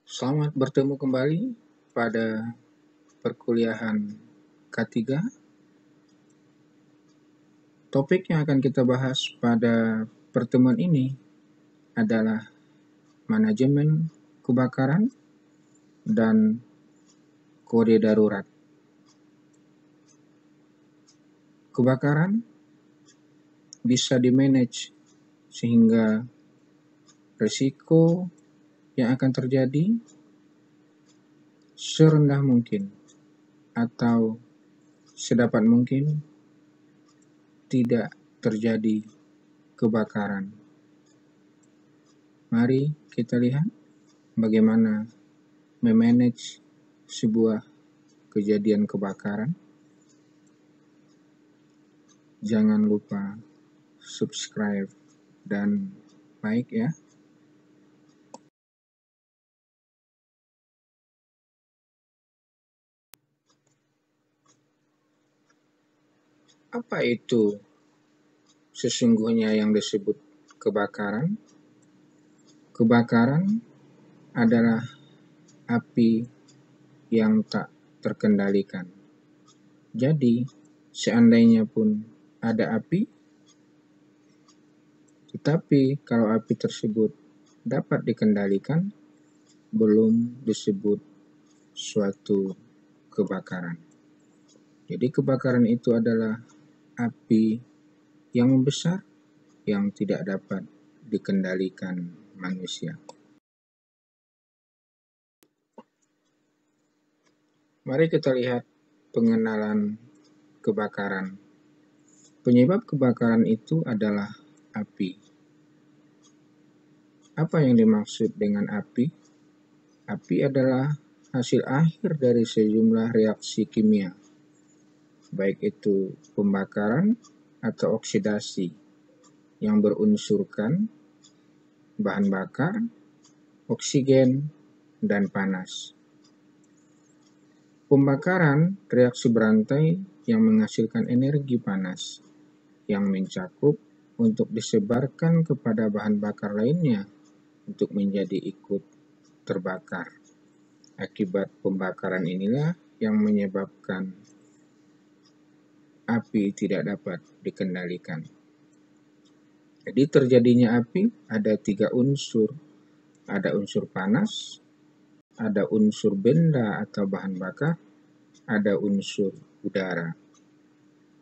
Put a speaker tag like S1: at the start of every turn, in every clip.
S1: Selamat bertemu kembali pada perkuliahan K3. Topik yang akan kita bahas pada pertemuan ini adalah manajemen kebakaran dan kode darurat. Kebakaran bisa dimanage sehingga risiko yang akan terjadi serendah mungkin atau sedapat mungkin tidak terjadi kebakaran. Mari kita lihat bagaimana memanage sebuah kejadian kebakaran. Jangan lupa subscribe dan like ya. Apa itu sesungguhnya yang disebut kebakaran? Kebakaran adalah api yang tak terkendalikan. Jadi, seandainya pun ada api, tetapi kalau api tersebut dapat dikendalikan, belum disebut suatu kebakaran. Jadi kebakaran itu adalah api yang membesar yang tidak dapat dikendalikan manusia. Mari kita lihat pengenalan kebakaran. Penyebab kebakaran itu adalah api. Apa yang dimaksud dengan api? Api adalah hasil akhir dari sejumlah reaksi kimia, baik itu pembakaran atau oksidasi yang berunsurkan bahan bakar, oksigen, dan panas. Pembakaran reaksi berantai yang menghasilkan energi panas yang mencakup untuk disebarkan kepada bahan bakar lainnya untuk menjadi ikut terbakar. Akibat pembakaran inilah yang menyebabkan api tidak dapat dikendalikan. Jadi terjadinya api ada 3 unsur. Ada unsur panas, ada unsur benda atau bahan bakar, ada unsur udara.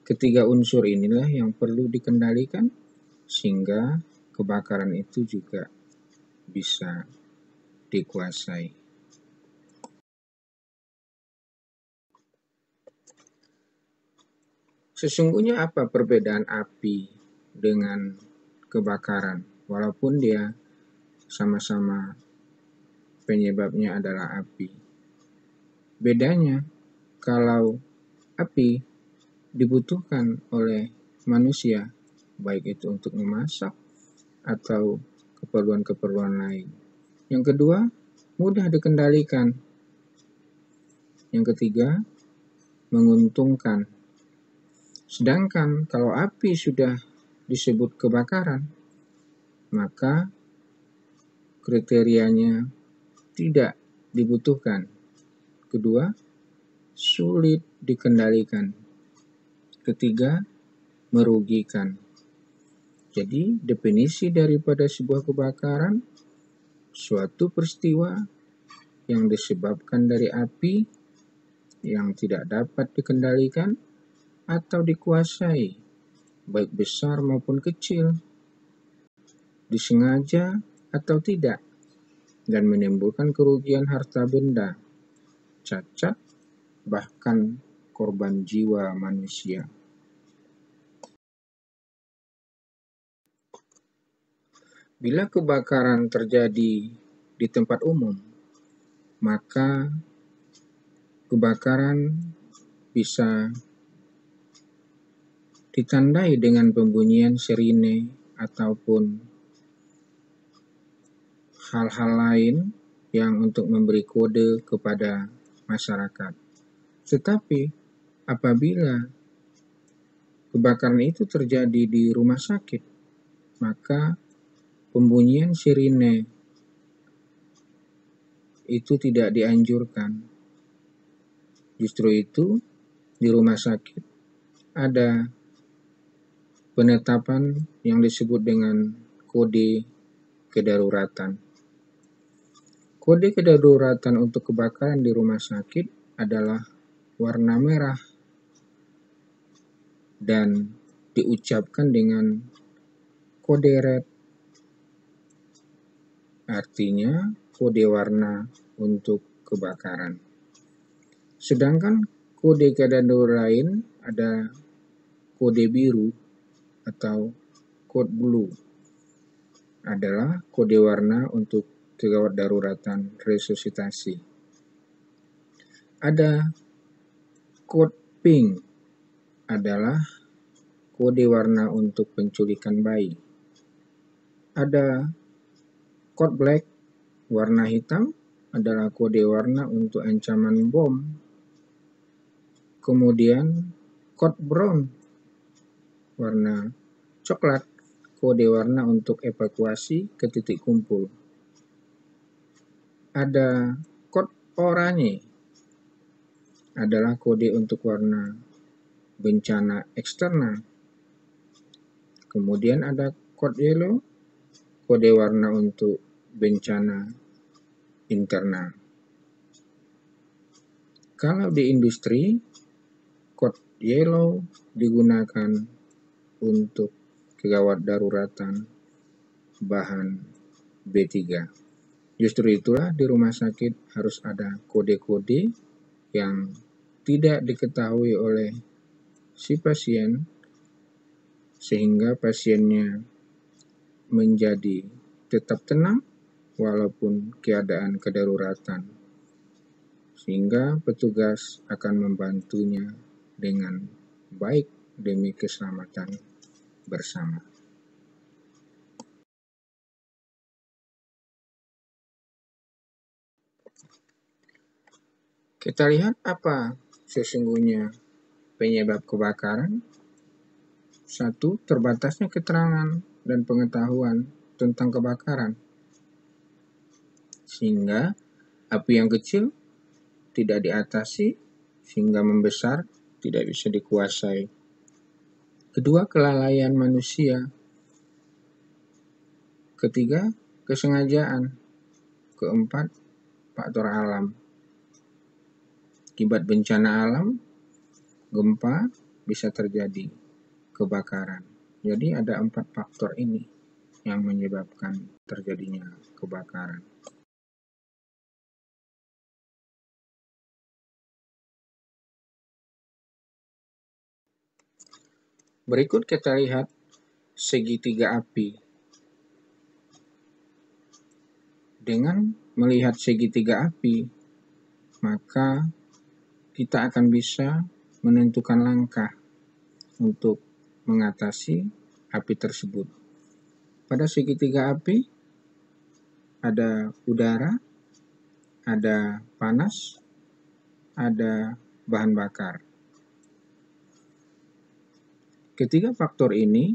S1: Ketiga unsur inilah yang perlu dikendalikan sehingga kebakaran itu juga bisa dikuasai. Sesungguhnya apa perbedaan api dengan kebakaran? Walaupun dia sama-sama penyebabnya adalah api. Bedanya, kalau api dibutuhkan oleh manusia, baik itu untuk memasak atau keperluan-keperluan lain. Yang kedua, mudah dikendalikan. Yang ketiga, menguntungkan. Sedangkan kalau api sudah disebut kebakaran, maka kriterianya tidak dibutuhkan. Kedua, sulit dikendalikan. Ketiga, merugikan. Jadi, definisi daripada sebuah kebakaran, suatu peristiwa yang disebabkan dari api yang tidak dapat dikendalikan atau dikuasai, baik besar maupun kecil, disengaja atau tidak, dan menimbulkan kerugian harta benda, cacat, bahkan korban jiwa manusia. Bila kebakaran terjadi di tempat umum, maka kebakaran bisa ditandai dengan pembunyian sirine ataupun hal-hal lain yang untuk memberi kode kepada masyarakat. Tetapi apabila kebakaran itu terjadi di rumah sakit, maka pembunyian sirine itu tidak dianjurkan. Justru itu, di rumah sakit ada penetapan yang disebut dengan kode kedaruratan. Kode kedaruratan untuk kebakaran di rumah sakit adalah warna merah dan diucapkan dengan kode red, artinya kode warna untuk kebakaran. Sedangkan kode kedaruratan lain ada kode biru atau kode blue, adalah kode warna untuk kegawat daruratan resusitasi. Ada kode pink, adalah kode warna untuk penculikan bayi. Ada kode black, warna hitam, adalah kode warna untuk ancaman bom. Kemudian kode brown, warna coklat, kode warna untuk evakuasi ke titik kumpul. Ada kode oranye, adalah kode untuk warna bencana eksternal. Kemudian ada kode yellow, kode warna untuk bencana internal. Kalau di industri, kode yellow digunakan untuk kegawat daruratan bahan B3. Justru itulah di rumah sakit harus ada kode-kode yang tidak diketahui oleh si pasien, sehingga pasiennya menjadi tetap tenang walaupun keadaan kedaruratan, sehingga petugas akan membantunya dengan baik demi keselamatan bersama. Kita lihat apa sesungguhnya penyebab kebakaran. 1. Terbatasnya keterangan dan pengetahuan tentang kebakaran, sehingga api yang kecil tidak diatasi, sehingga membesar tidak bisa dikuasai. 2. Kelalaian manusia. 3. Kesengajaan. 4. Faktor alam. Akibat bencana alam, gempa, bisa terjadi kebakaran. Jadi ada 4 faktor ini yang menyebabkan terjadinya kebakaran. Berikut kita lihat segitiga api. Dengan melihat segitiga api, maka kita akan bisa menentukan langkah untuk mengatasi api tersebut. Pada segitiga api ada udara, ada panas, ada bahan bakar. Ketiga faktor ini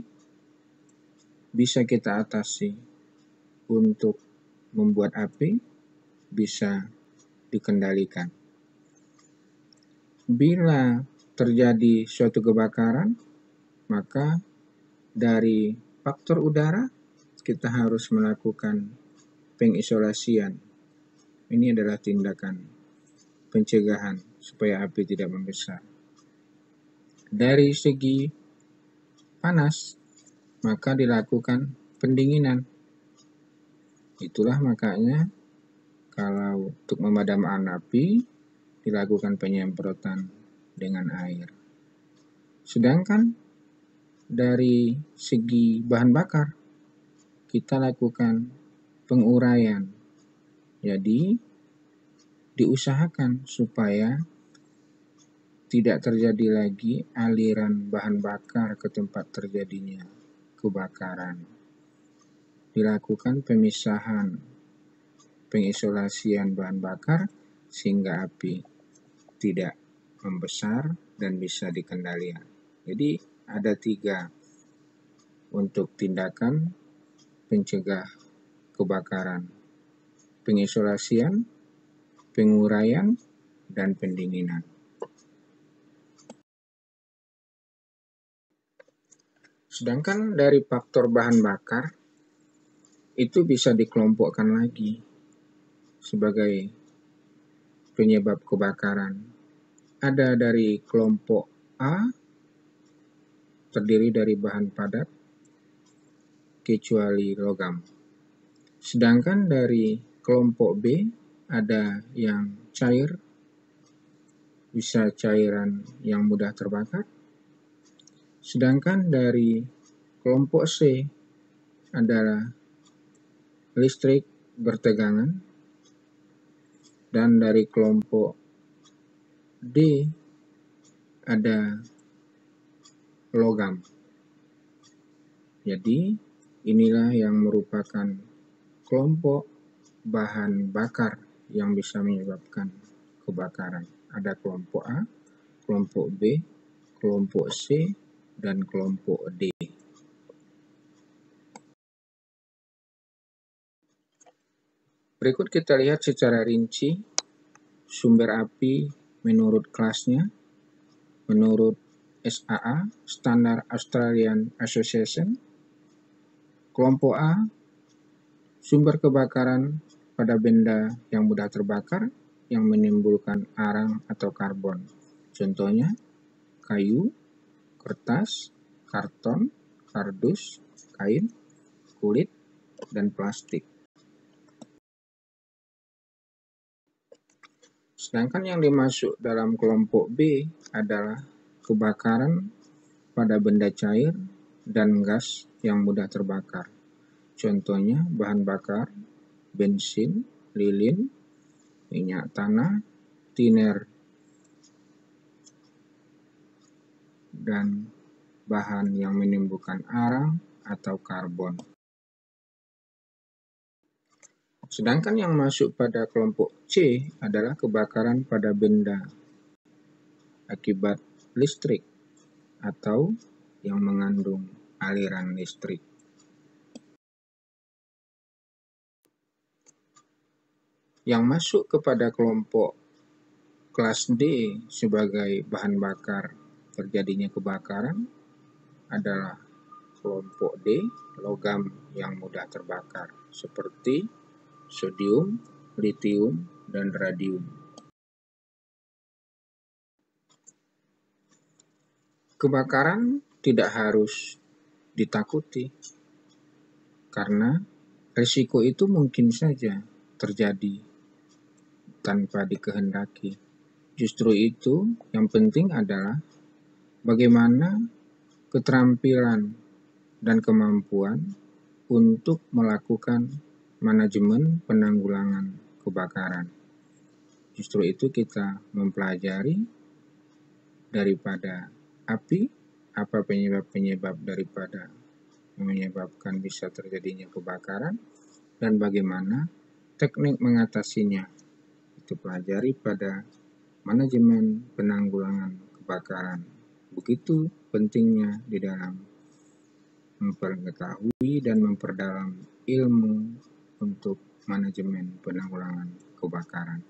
S1: bisa kita atasi untuk membuat api bisa dikendalikan. Bila terjadi suatu kebakaran, maka dari faktor udara kita harus melakukan pengisolasian. Ini adalah tindakan pencegahan supaya api tidak membesar. Dari segi panas, maka dilakukan pendinginan. Itulah makanya kalau untuk memadamkan api dilakukan penyemprotan dengan air. Sedangkan dari segi bahan bakar, kita lakukan penguraian. Jadi diusahakan supaya tidak terjadi lagi aliran bahan bakar ke tempat terjadinya kebakaran. Dilakukan pemisahan, pengisolasian bahan bakar sehingga api tidak membesar dan bisa dikendalikan. Jadi ada 3 untuk tindakan pencegah kebakaran: pengisolasian, penguraian, dan pendinginan. Sedangkan dari faktor bahan bakar, itu bisa dikelompokkan lagi sebagai penyebab kebakaran. Ada dari kelompok A, terdiri dari bahan padat, kecuali logam. Sedangkan dari kelompok B, ada yang cair, bisa cairan yang mudah terbakar. Sedangkan dari kelompok C adalah listrik bertegangan. Dan dari kelompok D ada logam. Jadi inilah yang merupakan kelompok bahan bakar yang bisa menyebabkan kebakaran. Ada kelompok A, kelompok B, kelompok C, dan kelompok D. Berikut kita lihat secara rinci sumber api menurut kelasnya. Menurut SAA, Standard Australian Association, kelompok A, sumber kebakaran pada benda yang mudah terbakar yang menimbulkan arang atau karbon. Contohnya, kayu, kertas, karton, kardus, kain, kulit, dan plastik. Sedangkan yang dimasuk dalam kelompok B adalah kebakaran pada benda cair dan gas yang mudah terbakar. Contohnya bahan bakar, bensin, lilin, minyak tanah, tiner, dan bahan yang menimbulkan arang atau karbon. Sedangkan yang masuk pada kelompok C adalah kebakaran pada benda akibat listrik atau yang mengandung aliran listrik. Yang masuk kepada kelompok kelas D sebagai bahan bakar terjadinya kebakaran adalah kelompok D, logam yang mudah terbakar, seperti sodium, litium, dan radium. Kebakaran tidak harus ditakuti, karena risiko itu mungkin saja terjadi tanpa dikehendaki. Justru itu yang penting adalah bagaimana keterampilan dan kemampuan untuk melakukan manajemen penanggulangan kebakaran. Justru itu kita mempelajari daripada api, apa penyebab-penyebab daripada menyebabkan bisa terjadinya kebakaran, dan bagaimana teknik mengatasinya. Itu pelajari pada manajemen penanggulangan kebakaran. Begitu pentingnya di dalam mengetahui dan memperdalam ilmu untuk manajemen penanggulangan kebakaran.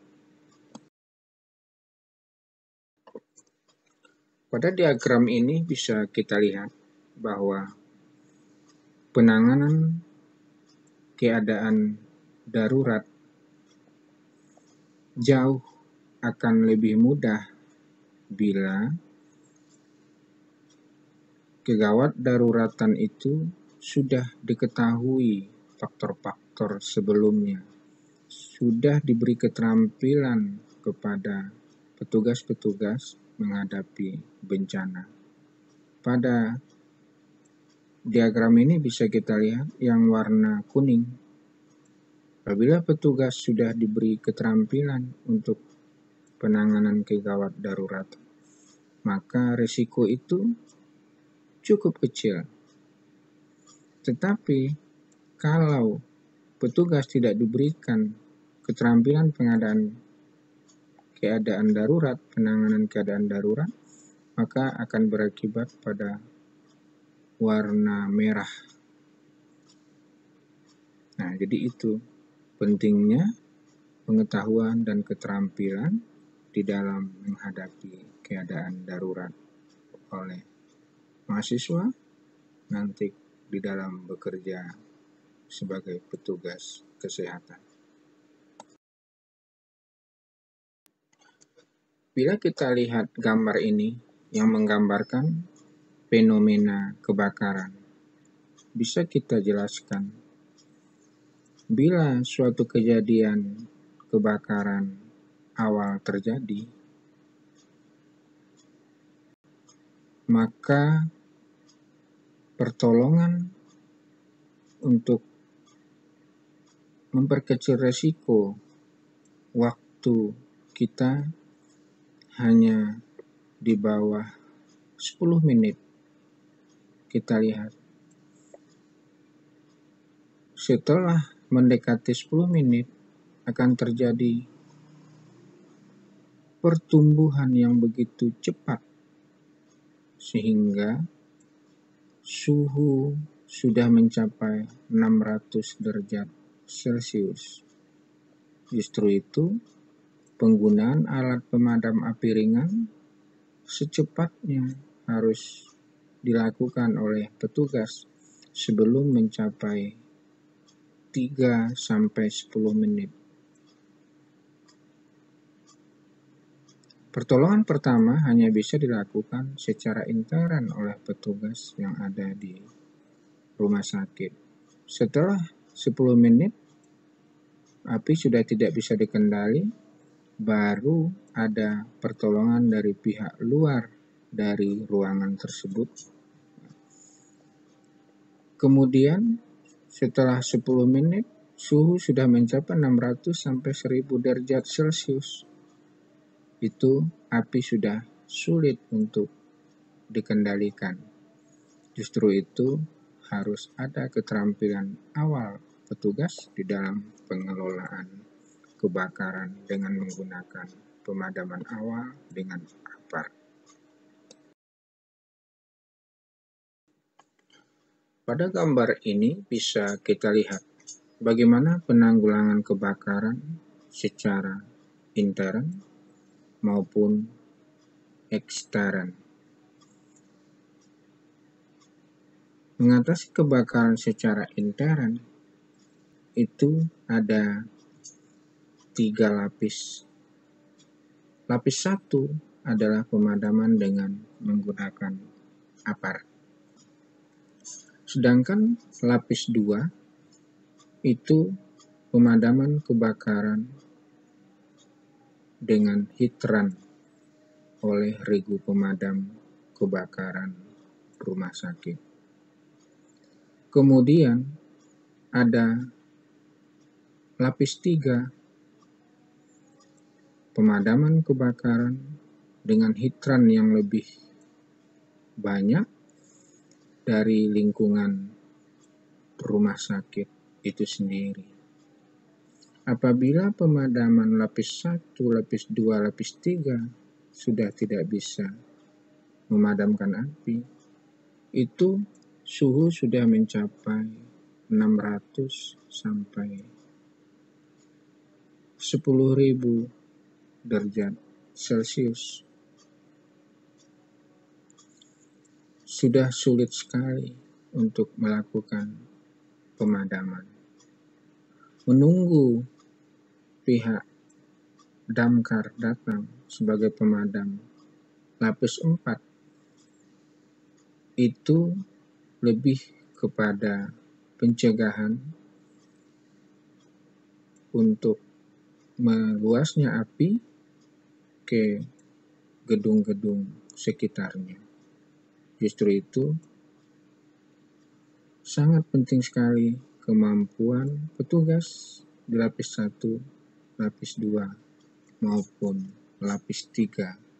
S1: Pada diagram ini bisa kita lihat bahwa penanganan keadaan darurat jauh akan lebih mudah bila kegawat daruratan itu sudah diketahui faktor-faktor sebelumnya, sudah diberi keterampilan kepada petugas-petugas menghadapi bencana. Pada diagram ini bisa kita lihat yang warna kuning. Apabila petugas sudah diberi keterampilan untuk penanganan kegawat darurat, maka risiko itu cukup kecil. Tetapi kalau petugas tidak diberikan keterampilan keadaan darurat, penanganan keadaan darurat, maka akan berakibat pada warna merah. Nah, jadi itu pentingnya pengetahuan dan keterampilan di dalam menghadapi keadaan darurat oleh mahasiswa nanti di dalam bekerja sebagai petugas kesehatan. Bila kita lihat gambar ini yang menggambarkan fenomena kebakaran, bisa kita jelaskan bila suatu kejadian kebakaran awal terjadi, maka pertolongan untuk memperkecil resiko waktu kita hanya di bawah 10 menit. Kita lihat setelah mendekati 10 menit akan terjadi pertumbuhan yang begitu cepat sehingga suhu sudah mencapai 600 derajat Celcius. Justru itu, penggunaan alat pemadam api ringan secepatnya harus dilakukan oleh petugas sebelum mencapai 3-10 menit. Pertolongan pertama hanya bisa dilakukan secara intern oleh petugas yang ada di rumah sakit. Setelah 10 menit, api sudah tidak bisa dikendali, baru ada pertolongan dari pihak luar dari ruangan tersebut. Kemudian, setelah 10 menit, suhu sudah mencapai 600-1000 derajat Celcius. Itu api sudah sulit untuk dikendalikan. Justru itu harus ada keterampilan awal petugas di dalam pengelolaan kebakaran dengan menggunakan pemadaman awal dengan APAR. Pada gambar ini bisa kita lihat bagaimana penanggulangan kebakaran secara intern maupun ekstern. Mengatasi kebakaran secara intern itu ada 3 lapis. Lapis 1 adalah pemadaman dengan menggunakan APAR. Sedangkan lapis 2 itu pemadaman kebakaran dengan hidran oleh regu pemadam kebakaran rumah sakit. Kemudian ada lapis 3, pemadaman kebakaran dengan hidran yang lebih banyak dari lingkungan rumah sakit itu sendiri. Apabila pemadaman lapis 1, lapis 2, lapis 3 sudah tidak bisa memadamkan api, itu suhu sudah mencapai 600 sampai 10.000 derajat Celcius. Sudah sulit sekali untuk melakukan pemadaman. Menunggu pihak damkar datang sebagai pemadam lapis 4 itu lebih kepada pencegahan untuk meluasnya api ke gedung-gedung sekitarnya. Justru itu sangat penting sekali kemampuan petugas di lapis 1, lapis 2 maupun lapis 3.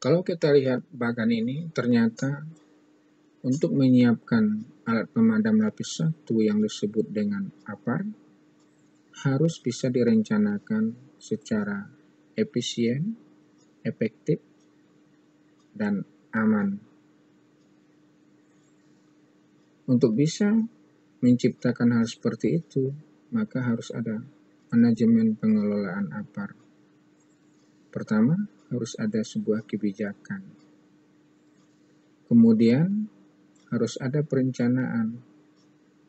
S1: Kalau kita lihat bagan ini, ternyata Untuk menyiapkan alat pemadam lapis 1 yang disebut dengan APAR, harus bisa direncanakan secara efisien, efektif, dan aman. Untuk bisa menciptakan hal seperti itu, maka harus ada manajemen pengelolaan APAR. Pertama, harus ada sebuah kebijakan. Kemudian, harus ada perencanaan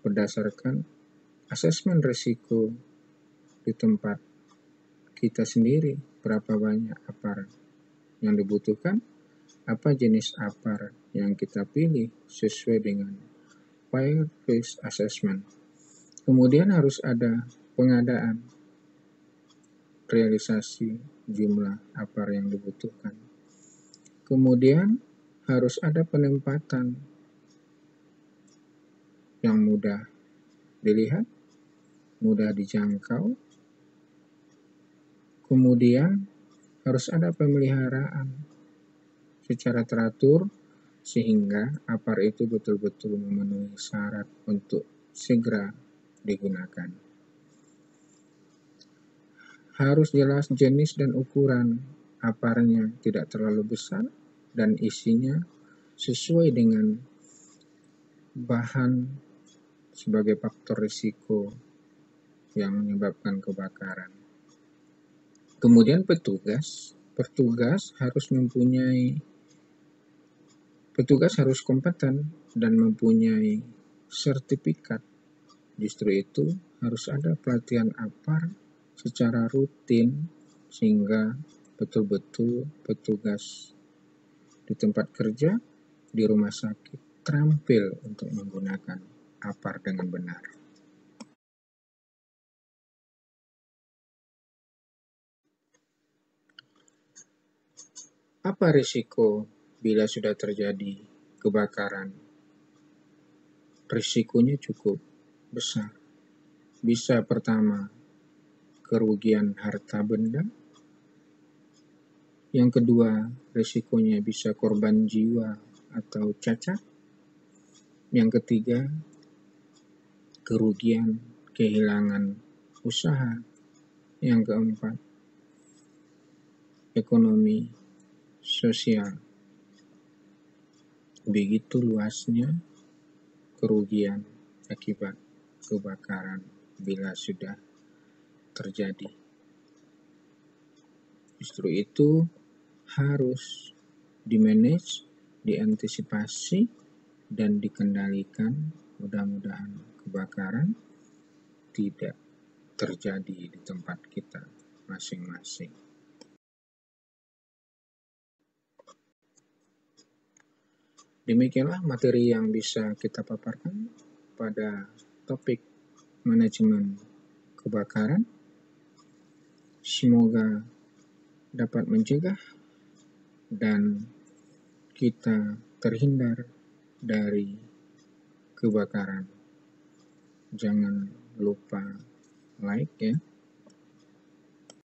S1: berdasarkan asesmen risiko di tempat kita sendiri, berapa banyak APAR yang dibutuhkan, apa jenis APAR yang kita pilih sesuai dengan fire risk assessment. Kemudian harus ada pengadaan, realisasi jumlah APAR yang dibutuhkan. Kemudian harus ada penempatan yang mudah dilihat, mudah dijangkau. Kemudian harus ada pemeliharaan secara teratur sehingga APAR itu betul-betul memenuhi syarat untuk segera digunakan. Harus jelas jenis dan ukuran APAR-nya, tidak terlalu besar dan isinya sesuai dengan bahan sebagai faktor risiko yang menyebabkan kebakaran. Kemudian petugas harus kompeten dan mempunyai sertifikat. Justru itu harus ada pelatihan APAR secara rutin sehingga betul-betul petugas di tempat kerja, di rumah sakit terampil untuk menggunakan APAR dengan benar. Apa risiko bila sudah terjadi kebakaran? Risikonya cukup besar. Bisa pertama, kerugian harta benda. Yang kedua, risikonya bisa korban jiwa atau cacat. Yang ketiga, kerugian kehilangan usaha. Yang keempat, ekonomi sosial. Begitu luasnya kerugian akibat kebakaran bila sudah terjadi. Justru itu harus dimanage, diantisipasi, dan dikendalikan. Mudah-mudahan kebakaran tidak terjadi di tempat kita masing-masing. Demikianlah materi yang bisa kita paparkan pada topik manajemen kebakaran. Semoga dapat mencegah dan kita terhindar dari kebakaran. Jangan lupa like ya.